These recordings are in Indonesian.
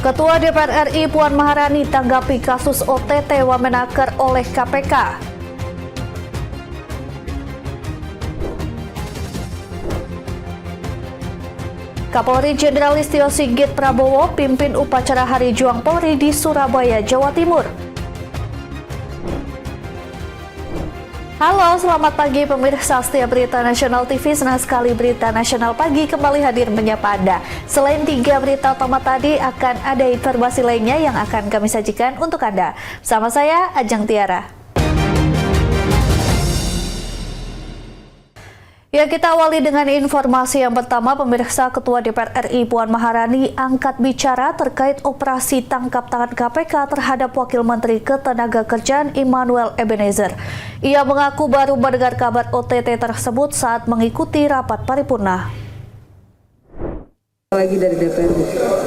Ketua DPR RI Puan Maharani tanggapi kasus OTT Wamenaker oleh KPK. Kapolri Jenderal Listio Sigit Prabowo pimpin upacara Hari Juang Polri di Surabaya, Jawa Timur. Halo, selamat pagi pemirsa setia Berita Nasional TV. Senang sekali Berita Nasional Pagi kembali hadir menyapa Anda. Selain 3 berita utama tadi, akan ada informasi lainnya yang akan kami sajikan untuk Anda. Bersama saya, Ajeng Tiara. Ya, kita awali dengan informasi yang pertama. Pemirsa, Ketua DPR RI Puan Maharani angkat bicara terkait operasi tangkap tangan KPK terhadap Wakil Menteri Ketenagakerjaan Immanuel Ebenezer. Ia mengaku baru mendengar kabar OTT tersebut saat mengikuti rapat paripurna. Lagi dari DPR.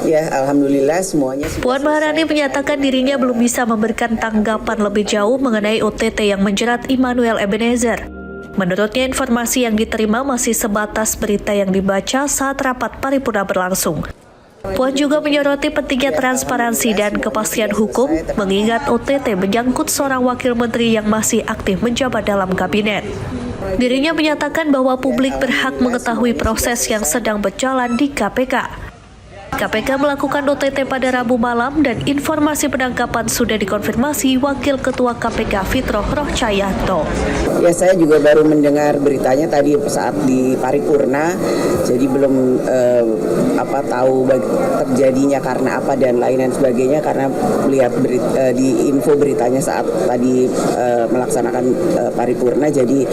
Ya, alhamdulillah semuanya. Puan Maharani menyatakan dirinya belum bisa memberikan tanggapan lebih jauh mengenai OTT yang menjerat Immanuel Ebenezer. Menurutnya, informasi yang diterima masih sebatas berita yang dibaca saat rapat paripurna berlangsung. Puan juga menyoroti pentingnya transparansi dan kepastian hukum, mengingat OTT menyangkut seorang wakil menteri yang masih aktif menjabat dalam kabinet. Dirinya menyatakan bahwa publik berhak mengetahui proses yang sedang berjalan di KPK. KPK melakukan OTT pada Rabu malam dan informasi penangkapan sudah dikonfirmasi Wakil Ketua KPK Fitroh Rohcayanto. Ya, saya juga baru mendengar beritanya tadi saat di paripurna, jadi belum tahu terjadinya karena apa dan lain sebagainya, karena melihat di info beritanya saat tadi melaksanakan paripurna. Jadi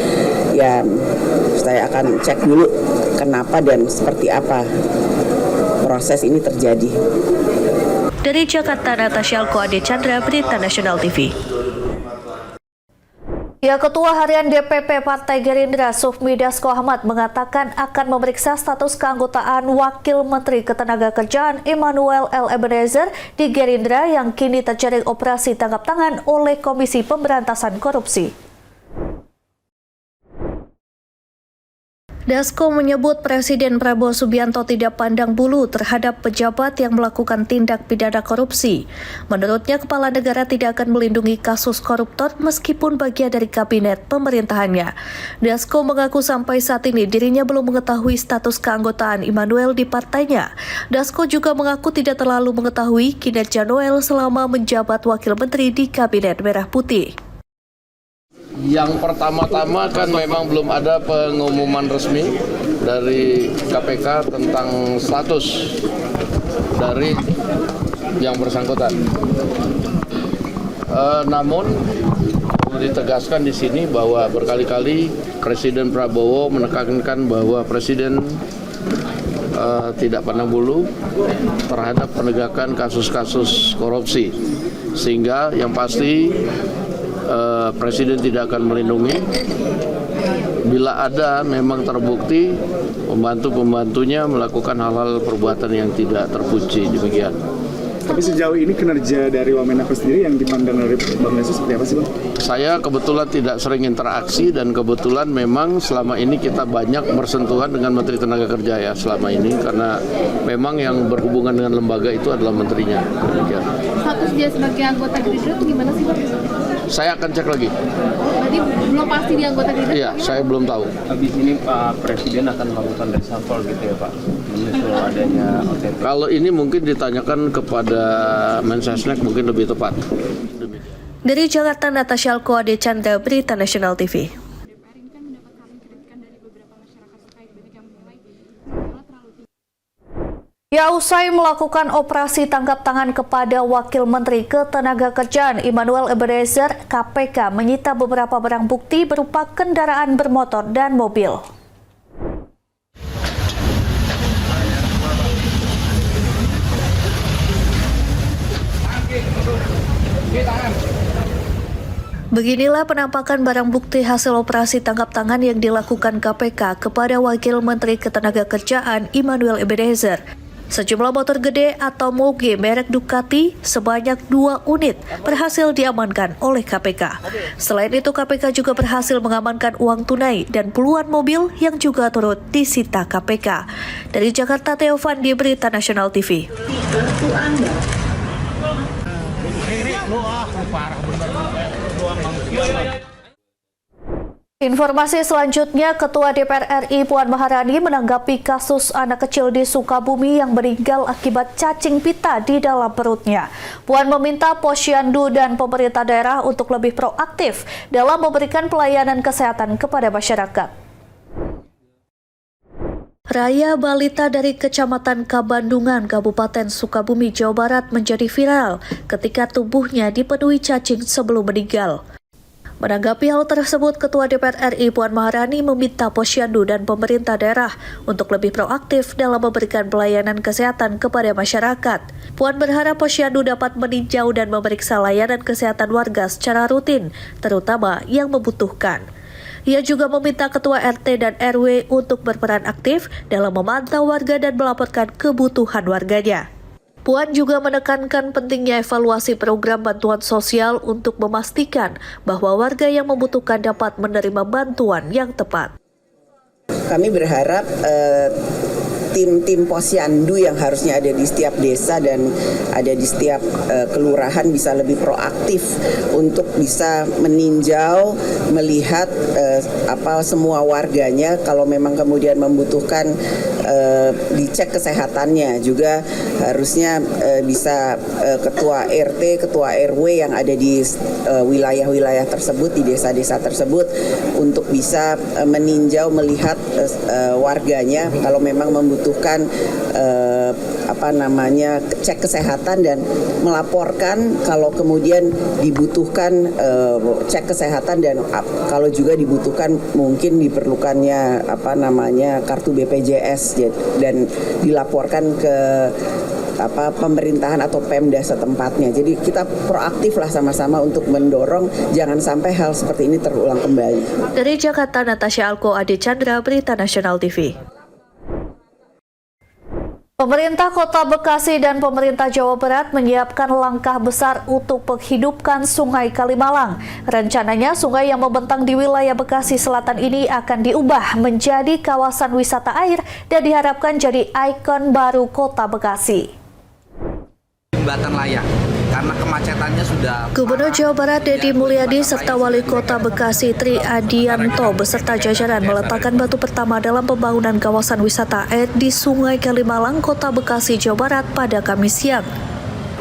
ya, saya akan cek dulu kenapa dan seperti apa proses ini terjadi. Dari Jakarta, Natasha Alkoade Chandra, Berita Nasional TV. Ya, Ketua Harian DPP Partai Gerindra Sufmi Dasko Ahmad mengatakan akan memeriksa status keanggotaan Wakil Menteri Ketenagakerjaan Immanuel L. Ebenezer di Gerindra yang kini terjaring operasi tangkap tangan oleh Komisi Pemberantasan Korupsi. Dasko menyebut Presiden Prabowo Subianto tidak pandang bulu terhadap pejabat yang melakukan tindak pidana korupsi. Menurutnya, kepala negara tidak akan melindungi kasus koruptor meskipun bagian dari kabinet pemerintahannya. Dasko mengaku sampai saat ini dirinya belum mengetahui status keanggotaan Immanuel di partainya. Dasko juga mengaku tidak terlalu mengetahui kinerja Noel selama menjabat wakil menteri di Kabinet Merah Putih. Yang pertama-tama kan memang belum ada pengumuman resmi dari KPK tentang status dari yang bersangkutan. Namun ditegaskan di sini bahwa berkali-kali Presiden Prabowo menekankan bahwa Presiden tidak pandang bulu terhadap penegakan kasus-kasus korupsi, sehingga yang pasti Presiden tidak akan melindungi bila ada memang terbukti pembantu-pembantunya melakukan hal-hal perbuatan yang tidak terpuji, demikian. Tapi sejauh ini kinerja dari Wamenaker sendiri yang dipandang dari Bang Lesu seperti apa sih, Bang? Saya kebetulan tidak sering interaksi dan kebetulan memang selama ini kita banyak bersentuhan dengan Menteri Tenaga Kerja ya selama ini, karena memang yang berhubungan dengan lembaga itu adalah menterinya. Demikian. Status dia sebagai anggota Gerindra itu gimana sih, Bang? Saya akan cek lagi. Berarti belum pasti di anggota Gerindra? Iya, saya belum tahu. Habis ini Pak Presiden akan melakukan reshuffle gitu ya Pak, menyusul adanya OTT. Kalau ini mungkin ditanyakan kepada Mensesnek mungkin lebih tepat. Dari Jakarta, Natasha Alkoade Chandra, Berita Nasional TV. Ya, usai melakukan operasi tangkap tangan kepada Wakil Menteri Ketenagakerjaan Immanuel Ebenezer, KPK menyita beberapa barang bukti berupa kendaraan bermotor dan mobil. Beginilah penampakan barang bukti hasil operasi tangkap tangan yang dilakukan KPK kepada Wakil Menteri Ketenagakerjaan Immanuel Ebenezer. Sejumlah motor gede atau moge merek Ducati sebanyak 2 unit berhasil diamankan oleh KPK. Selain itu, KPK juga berhasil mengamankan uang tunai dan puluhan mobil yang juga turut disita KPK. Dari Jakarta, Teofan di Berita Nasional TV. Informasi selanjutnya, Ketua DPR RI Puan Maharani menanggapi kasus anak kecil di Sukabumi yang meninggal akibat cacing pita di dalam perutnya. Puan meminta Posyandu dan pemerintah daerah untuk lebih proaktif dalam memberikan pelayanan kesehatan kepada masyarakat. Raya balita dari Kecamatan Kabandungan, Kabupaten Sukabumi, Jawa Barat menjadi viral ketika tubuhnya dipenuhi cacing sebelum meninggal. Menanggapi hal tersebut, Ketua DPR RI Puan Maharani meminta Posyandu dan pemerintah daerah untuk lebih proaktif dalam memberikan pelayanan kesehatan kepada masyarakat. Puan berharap Posyandu dapat meninjau dan memeriksa layanan kesehatan warga secara rutin, terutama yang membutuhkan. Ia juga meminta Ketua RT dan RW untuk berperan aktif dalam memantau warga dan melaporkan kebutuhan warganya. Puan juga menekankan pentingnya evaluasi program bantuan sosial untuk memastikan bahwa warga yang membutuhkan dapat menerima bantuan yang tepat. Kami berharap tim Posyandu yang harusnya ada di setiap desa dan ada di setiap kelurahan bisa lebih proaktif untuk bisa meninjau, melihat semua warganya. Kalau memang kemudian membutuhkan dicek kesehatannya, juga harusnya bisa ketua RT, ketua RW yang ada di wilayah-wilayah tersebut, di desa-desa tersebut, untuk bisa meninjau, melihat warganya kalau memang membutuhkan cek kesehatan dan melaporkan kalau kemudian dibutuhkan cek kesehatan, dan kalau juga dibutuhkan mungkin diperlukannya kartu BPJS dan dilaporkan ke pemerintahan atau Pemda setempatnya. Jadi kita proaktif lah sama-sama untuk mendorong jangan sampai hal seperti ini terulang kembali. Dari Jakarta, Natasha Alko, Ade Chandra, Berita Nasional TV. Pemerintah Kota Bekasi dan pemerintah Jawa Barat menyiapkan langkah besar untuk menghidupkan Sungai Kalimalang. Rencananya sungai yang membentang di wilayah Bekasi Selatan ini akan diubah menjadi kawasan wisata air dan diharapkan jadi ikon baru Kota Bekasi. Jembatan layang karena kemacetannya sudah. Gubernur Jawa Barat Deddy Mulyadi serta Wali Kota Bekasi Tri Adianto beserta jajaran meletakkan batu pertama dalam pembangunan kawasan wisata air di Sungai Kalimalang, Kota Bekasi, Jawa Barat pada Kamis siang.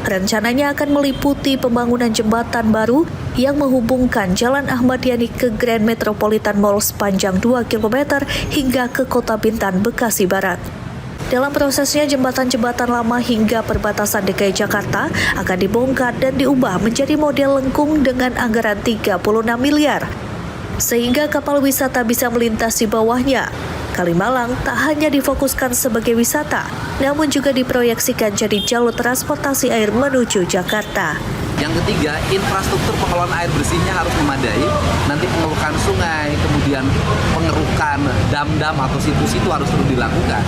Rencananya akan meliputi pembangunan jembatan baru yang menghubungkan Jalan Ahmad Yani ke Grand Metropolitan Mall sepanjang 2 km hingga ke Kota Bintan, Bekasi Barat. Dalam prosesnya, jembatan-jembatan lama hingga perbatasan DKI Jakarta akan dibongkar dan diubah menjadi model lengkung dengan anggaran 36 miliar, sehingga kapal wisata bisa melintas di bawahnya. Kalimalang tak hanya difokuskan sebagai wisata, namun juga diproyeksikan jadi jalur transportasi air menuju Jakarta. Yang ketiga, infrastruktur pengelolaan air bersihnya harus memadai. Nanti pengerukan sungai, kemudian pengerukan dam-dam atau situ-situ harus terus dilakukan.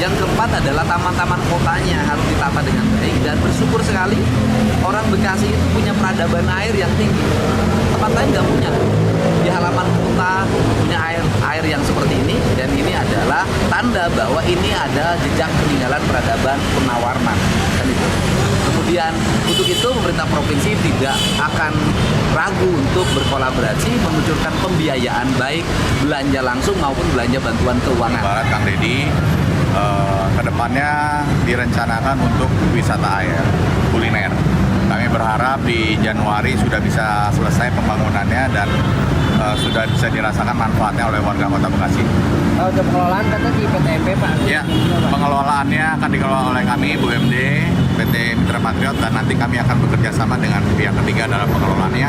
Yang keempat adalah taman-taman kotanya harus ditata dengan baik, dan bersyukur sekali orang Bekasi itu punya peradaban air yang tinggi. Tempat lain nggak punya. Di halaman kota punya air yang seperti ini, dan ini adalah tanda bahwa ini ada jejak peninggalan peradaban Purnawarman. Kan itu. Kemudian untuk itu pemerintah provinsi tidak akan ragu untuk berkolaborasi memunculkan pembiayaan baik belanja langsung maupun belanja bantuan keuangan. Barat Kang Deddy, kedepannya direncanakan untuk wisata air, kuliner. Kami berharap di Januari sudah bisa selesai pembangunannya dan sudah bisa dirasakan manfaatnya oleh warga Kota Bekasi. Untuk pengelolaan kata di PTMP Pak? Ya, pengelolaannya akan dikelola oleh kami, BUMD, PT Mitra Patriot, dan nanti kami akan bekerja sama dengan pihak ketiga dalam pengelolaannya.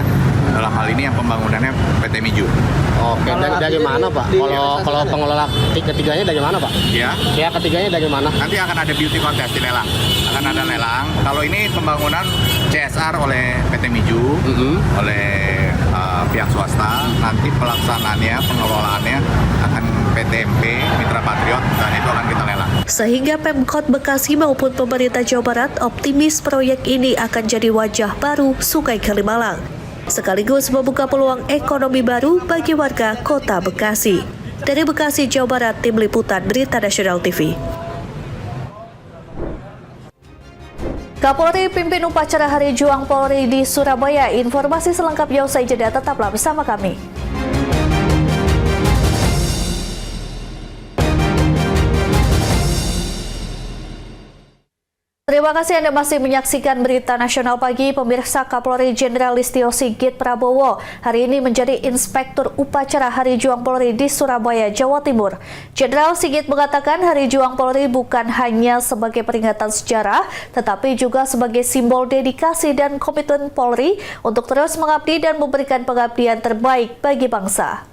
Dalam hal ini yang pembangunannya PT Miju. Oke, dari mana Pak? Kalau pengelola ketiganya dari mana Pak? Ya. Ya, ketiganya dari mana? Nanti akan ada beauty contest di lelang. Akan ada lelang. Kalau ini pembangunan CSR oleh PT Miju, oleh pihak swasta. Nanti pelaksanaannya, pengelolaannya akan PTMP, Mitra Patriot, dan itu akan kita lelang. Sehingga Pemkot Bekasi maupun pemerintah Jawa Barat optimis proyek ini akan jadi wajah baru Sungai Kalimalang, sekaligus membuka peluang ekonomi baru bagi warga Kota Bekasi. Dari Bekasi, Jawa Barat, Tim Liputan Berita Nasional TV. Kapolri pimpin upacara Hari Juang Polri di Surabaya. Informasi selengkapnya usai jeda, tetaplah bersama kami. Terima kasih Anda masih menyaksikan Berita Nasional Pagi. Pemirsa, Kapolri Jenderal Listio Sigit Prabowo hari ini menjadi Inspektur Upacara Hari Juang Polri di Surabaya, Jawa Timur. Jenderal Sigit mengatakan Hari Juang Polri bukan hanya sebagai peringatan sejarah, tetapi juga sebagai simbol dedikasi dan komitmen Polri untuk terus mengabdi dan memberikan pengabdian terbaik bagi bangsa.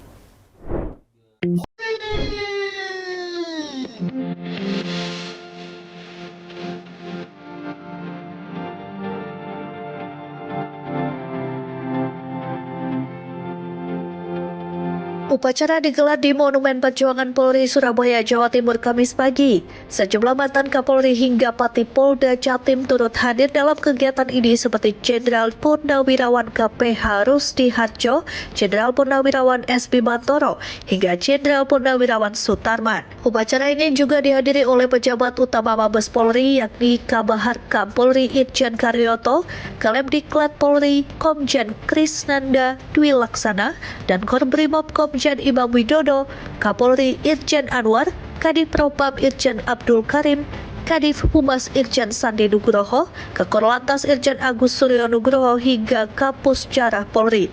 Upacara digelar di Monumen Perjuangan Polri Surabaya, Jawa Timur, Kamis pagi. Sejumlah mantan Kapolri hingga Pati Polda Jatim turut hadir dalam kegiatan ini seperti Jenderal Purnawirawan KPH Rusdi Harjo, Jenderal Purnawirawan S. Bimantoro, hingga Jenderal Purnawirawan Sutarman. Upacara ini juga dihadiri oleh pejabat utama Mabes Polri yakni Kabahar Kapolri Irjen Karyoto, Kalemdiklat Polri Komjen Krisnanda Dwi Laksana, dan Korbrimob Komjen Imam Widodo, Kapolri Irjen Anwar, Kadif Propam Irjen Abdul Karim, Kadif Humas Irjen Sandi Nugroho, Kakor Irjen Agus Suryo Nugroho, hingga Kapus Jarah Polri.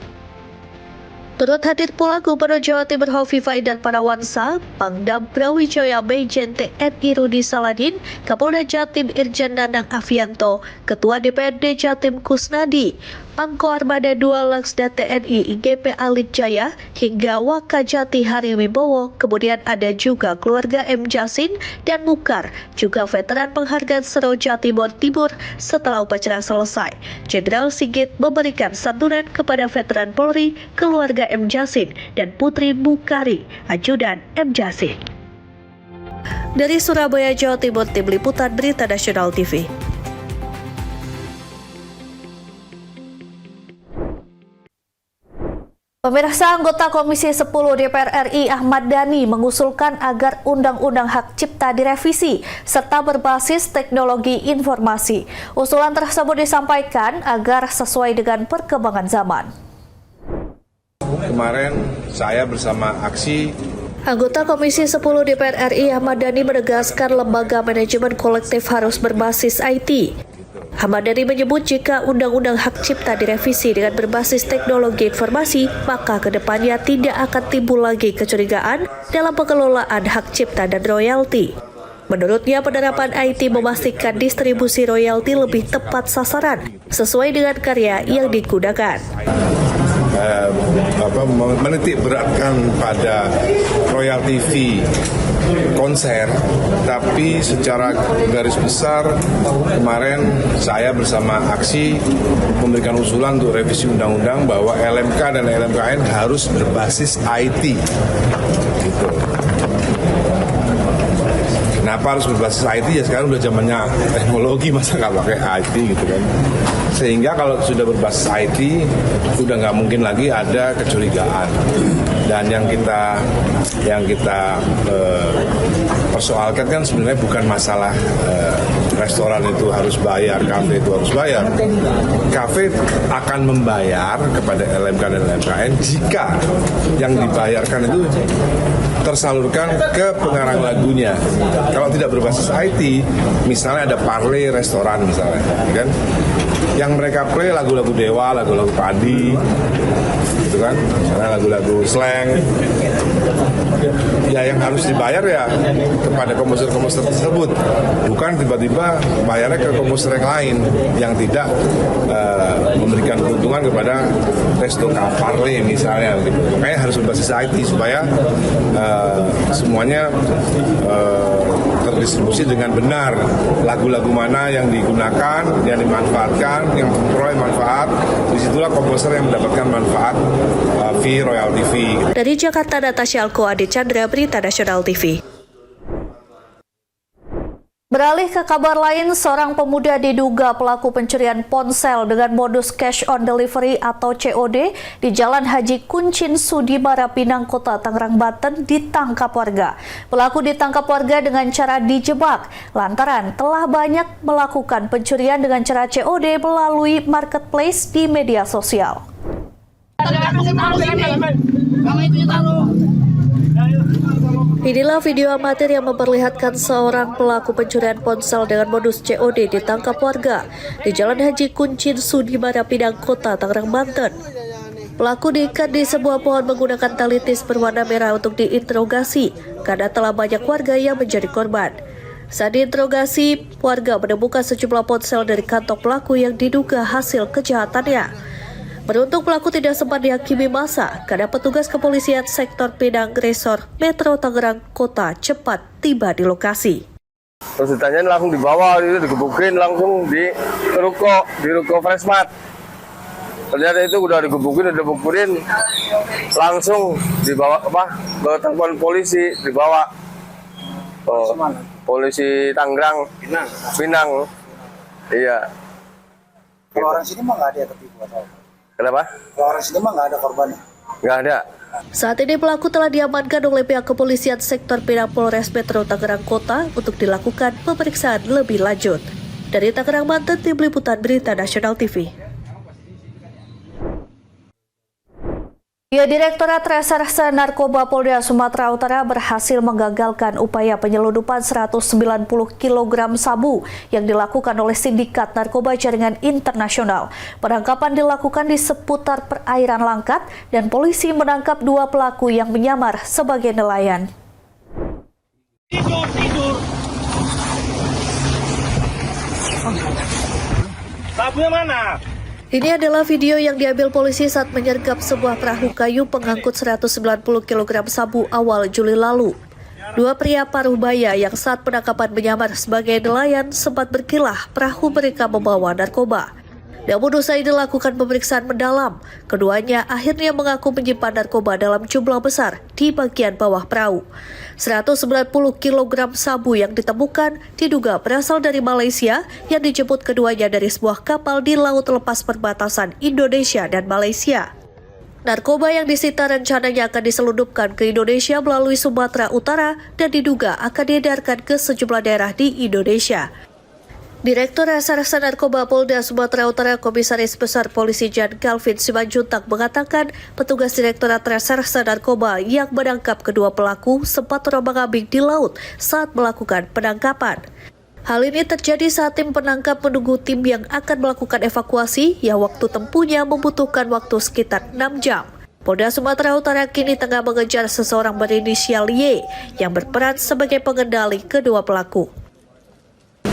Turut hadir pula Gubernur Jawa Timur Hovifah Indar Parawansa, Pangdam Brawijaya Majen TNI Rudi Saladin, Kapolda Jatim Irjen Nanang Afianto, Ketua DPRD Jatim Kusnadi, Pangko Armada 2 Laksda TNI IGP Alit Jaya, hingga Wakajati Hari Wibowo. Kemudian ada juga keluarga M. Jasin dan Mukar, juga veteran penghargaan Seroja Timur Timur. Setelah upacara selesai, Jenderal Sigit memberikan santunan kepada veteran Polri, keluarga M. Jasin, dan Putri Mukari, ajudan M. Jasin. Dari Surabaya, Jawa Timur, Tim Liputan Berita Nasional TV. Pemirsa, anggota Komisi 10 DPR RI Ahmad Dhani mengusulkan agar Undang-Undang Hak Cipta direvisi serta berbasis teknologi informasi. Usulan tersebut disampaikan agar sesuai dengan perkembangan zaman. Kemarin saya bersama Aksi. Anggota Komisi 10 DPR RI Ahmad Dhani menegaskan lembaga manajemen kolektif harus berbasis IT. Ahmad Dhani menyebut jika Undang-Undang Hak Cipta direvisi dengan berbasis teknologi informasi, maka kedepannya tidak akan timbul lagi kecurigaan dalam pengelolaan hak cipta dan royalti. Menurutnya, penerapan IT memastikan distribusi royalti lebih tepat sasaran sesuai dengan karya yang digunakan. Menitik beratkan pada royalti fee konser, tapi secara garis besar kemarin saya bersama Aksi memberikan usulan untuk revisi undang-undang bahwa LMK dan LMKN harus berbasis IT. Gitu. Kenapa harus berbasis IT? Ya sekarang udah zamannya teknologi, masa nggak pakai IT gitu kan. Sehingga kalau sudah berbasis IT, udah nggak mungkin lagi ada kecurigaan. Dan yang kita persoalkan kan sebenarnya bukan masalah restoran itu harus bayar, kafe itu harus bayar. Kafe akan membayar kepada LMK dan LMKN jika yang dibayarkan itu tersalurkan ke pengarang lagunya. Kalau tidak berbasis IT, misalnya ada parlay restoran misalnya, kan? Yang mereka play lagu-lagu Dewa, lagu-lagu Padi, gitu kan? Misalnya lagu-lagu slang. Ya yang harus dibayar ya kepada komposer-komposer tersebut, bukan tiba-tiba bayarnya ke komposer yang lain yang tidak memberikan keuntungan kepada resto parlay misalnya. Gitu. Makanya harus berbasis IT supaya semuanya terdistribusi dengan benar, lagu-lagu mana yang digunakan, yang dimanfaatkan, yang memperoleh manfaat, disitulah komposer yang mendapatkan manfaat fee, royalty fee. Dari Jakarta, Natasha Alko, Ade Chandra, Berita Nasional TV. Beralih ke kabar lain, seorang pemuda diduga pelaku pencurian ponsel dengan modus cash on delivery atau COD di Jalan Haji Kuncin Sudimara Pinang, Kota Tangerang, Banten ditangkap warga. Pelaku ditangkap warga dengan cara dijebak lantaran telah banyak melakukan pencurian dengan cara COD melalui marketplace di media sosial. Inilah video amatir yang memperlihatkan seorang pelaku pencurian ponsel dengan modus COD ditangkap warga di Jalan Haji Kuncin Sudimara Pinang, Kota Tangerang, Banten. Pelaku diikat di sebuah pohon menggunakan tali tis berwarna merah untuk diinterogasi karena telah banyak warga yang menjadi korban. Saat diinterogasi, warga menemukan sejumlah ponsel dari kantong pelaku yang diduga hasil kejahatannya. Beruntung pelaku tidak sempat dihakimi massa karena petugas kepolisian sektor Pinang Resor Metro Tangerang Kota cepat tiba di lokasi. Terus ditanya langsung dibawa, itu digebukin langsung di ruko Freshmart. Ternyata itu udah digebukin, langsung dibawa ke telepon polisi, dibawa polisi Tangerang Pinang. Iya. Kalau orang sini mah nggak ada yang ketipu atau? Kenapa? Kalau orang sini mah nggak ada korbannya? Nggak ada. Saat ini pelaku telah diamankan oleh pihak kepolisian sektor Pinang Polres Metro Tangerang Kota untuk dilakukan pemeriksaan lebih lanjut. Dari Tangerang, Banten, Tim Liputan Berita Nasional TV. Direktorat Reserse Narkoba Polda Sumatera Utara berhasil menggagalkan upaya penyelundupan 190 kg sabu yang dilakukan oleh sindikat narkoba jaringan internasional. Penangkapan dilakukan di seputar perairan Langkat dan polisi menangkap 2 pelaku yang menyamar sebagai nelayan. Tidur. Sabunya mana? Ini adalah video yang diambil polisi saat menyergap sebuah perahu kayu pengangkut 190 kg sabu awal Juli lalu. 2 pria paruh baya yang saat penangkapan menyamar sebagai nelayan sempat berkilah perahu mereka membawa narkoba. Namun usai dilakukan pemeriksaan mendalam, keduanya akhirnya mengaku menyimpan narkoba dalam jumlah besar di bagian bawah perahu. 190 kg sabu yang ditemukan diduga berasal dari Malaysia yang dijemput keduanya dari sebuah kapal di laut lepas perbatasan Indonesia dan Malaysia. Narkoba yang disita rencananya akan diselundupkan ke Indonesia melalui Sumatera Utara dan diduga akan diedarkan ke sejumlah daerah di Indonesia. Direktur Reserse Narkoba Polda Sumatera Utara Komisaris Besar Polisi Jan Calvin Simanjuntak mengatakan petugas Direktorat Reserse Narkoba yang menangkap kedua pelaku sempat terombang-ambing di laut saat melakukan penangkapan. Hal ini terjadi saat tim penangkap menunggu tim yang akan melakukan evakuasi yang waktu tempuhnya membutuhkan waktu sekitar 6 jam. Polda Sumatera Utara kini tengah mengejar seseorang berinisial Y yang berperan sebagai pengendali kedua pelaku.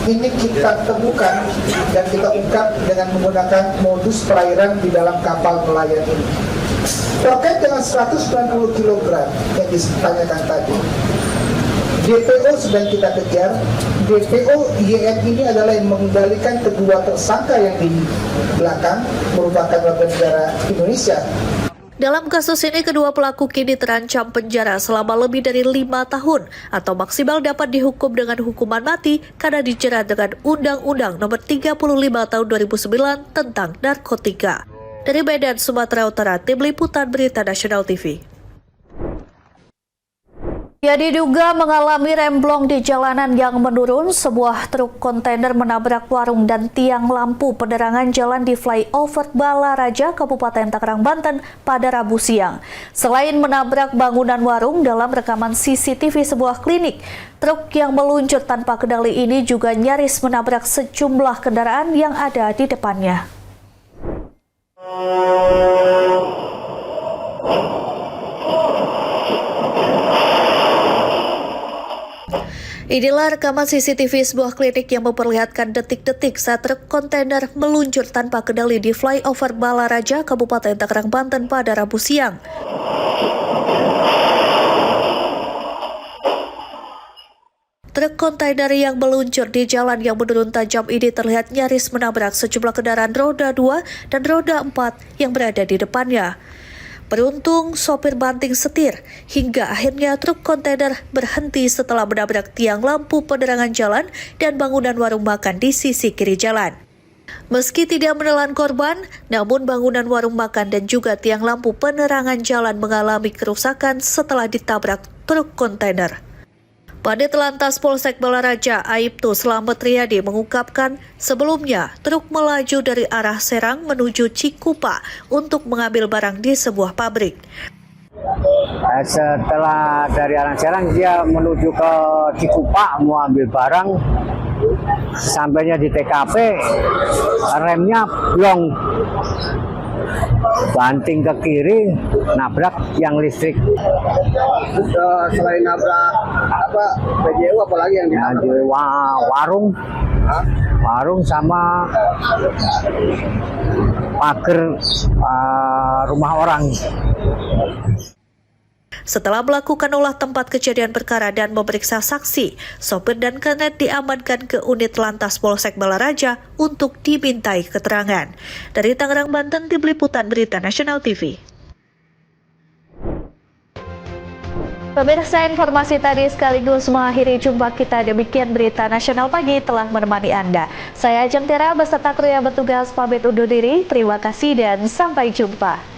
Ini kita temukan dan kita ungkap dengan menggunakan modus perairan di dalam kapal nelayan ini. Terkait dengan 190 kg yang ditanyakan tadi, DPO sedang kita kejar. DPO YN ini adalah yang mengendalikan kedua tersangka yang di belakang merupakan warga negara Indonesia. Dalam kasus ini, kedua pelaku kini terancam penjara selama lebih dari 5 tahun atau maksimal dapat dihukum dengan hukuman mati karena dijerat dengan Undang-Undang Nomor 35 Tahun 2009 tentang narkotika. Dari Medan, Sumatera Utara, Tim Liputan Berita Nasional TV. Diduga mengalami remblong di jalanan yang menurun, sebuah truk kontainer menabrak warung dan tiang lampu penerangan jalan di flyover Balaraja, Kabupaten Tangerang, Banten pada Rabu siang. Selain menabrak bangunan warung, dalam rekaman CCTV sebuah klinik, truk yang meluncur tanpa kendali ini juga nyaris menabrak sejumlah kendaraan yang ada di depannya. Inilah rekaman CCTV sebuah klinik yang memperlihatkan detik-detik saat truk kontainer meluncur tanpa kendali di flyover Balaraja, Kabupaten Tangerang, Banten pada Rabu siang. Truk kontainer yang meluncur di jalan yang menurun tajam ini terlihat nyaris menabrak sejumlah kendaraan roda 2 dan roda 4 yang berada di depannya. Beruntung sopir banting setir hingga akhirnya truk kontainer berhenti setelah menabrak tiang lampu penerangan jalan dan bangunan warung makan di sisi kiri jalan. Meski tidak menelan korban, namun bangunan warung makan dan juga tiang lampu penerangan jalan mengalami kerusakan setelah ditabrak truk kontainer. Padit Lantas Polsek Balaraja Aibtu Slamet Riyadi mengungkapkan sebelumnya truk melaju dari arah Serang menuju Cikupa untuk mengambil barang di sebuah pabrik. Setelah dari arah Serang dia menuju ke Cikupa mau ambil barang, sampainya di TKP remnya blong, banting ke kiri, nabrak yang listrik. Selain nabrak apa PJU apalagi yang di warung sama pagar rumah orang. Setelah melakukan olah tempat kejadian perkara dan memeriksa saksi, sopir dan kernet diamankan ke unit Lantas Polsek Balaraja untuk dimintai keterangan. Dari Tangerang, Banten, Tim Liputan Berita Nasional TV. Pemirsa, informasi tadi sekaligus mengakhiri jumpa kita. Demikian Berita Nasional Pagi telah menemani Anda. Saya Ajeng Tera beserta kru yang bertugas pamit undur diri. Terima kasih dan sampai jumpa.